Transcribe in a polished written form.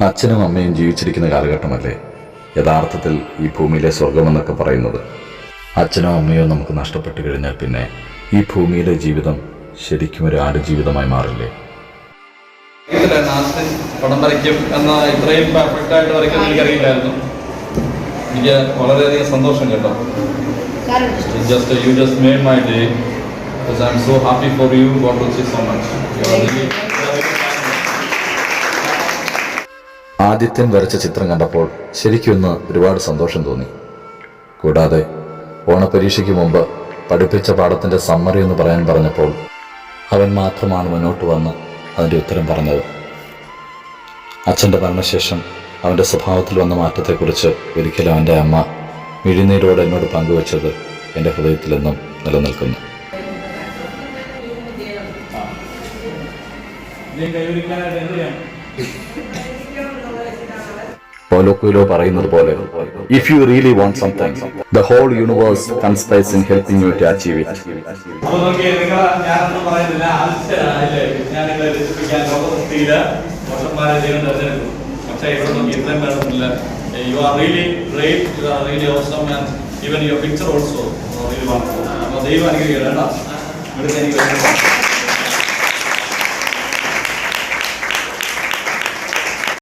അച്ഛനും അമ്മയും ജീവിച്ചിരിക്കുന്ന കാലഘട്ടമല്ലേ യഥാർത്ഥത്തിൽ ഈ ഭൂമിയിലെ സ്വർഗമെന്നൊക്കെ പറയുന്നത്. അച്ഛനോ അമ്മയോ നമുക്ക് നഷ്ടപ്പെട്ടു കഴിഞ്ഞാൽ പിന്നെ ഈ ഭൂമിയിലെ ജീവിതം ശരിക്കും ഒരു ആടുജീവിതമായി മാറില്ലേ? പടം വരയ്ക്കും എന്ന ഇത്രയും പെർഫെക്റ്റ് ആയിട്ട് വരയ്ക്കുന്ന എനിക്കറിയില്ലായിരുന്നു. എനിക്ക് വളരെയധികം സന്തോഷം കേട്ടോ. You just made my day because I'm so happy for you. God bless you so much. Adithyan വരച്ച ചിത്രം കണ്ടപ്പോൾ ശരിക്കും ഒരുപാട് സന്തോഷം തോന്നി. കൂടാതെ ഓണപരീക്ഷയ്ക്ക് മുമ്പ് പഠിപ്പിച്ച പാഠത്തിൻ്റെ സമ്മറി എന്ന് പറയാൻ പറഞ്ഞപ്പോൾ അവൻ മാത്രമാണ് മുന്നോട്ട് വന്ന് അതിൻ്റെ ഉത്തരം പറഞ്ഞത്. അച്ഛൻ്റെ മരണശേഷം അവൻ്റെ സ്വഭാവത്തിൽ വന്ന മാറ്റത്തെക്കുറിച്ച് ഒരിക്കലും അവൻ്റെ അമ്മ മിഴിനീരോട് എന്നോട് പങ്കുവച്ചത് എൻ്റെ ഹൃദയത്തിലെന്നും നിലനിൽക്കുന്നു. പൗലോ കൊയ്ലോ പറയുന്നത് പോലെ, if you really want something, the whole universe conspires in helping you to achieve it. You are really great, you are really awesome, and even your picture also really wonderful.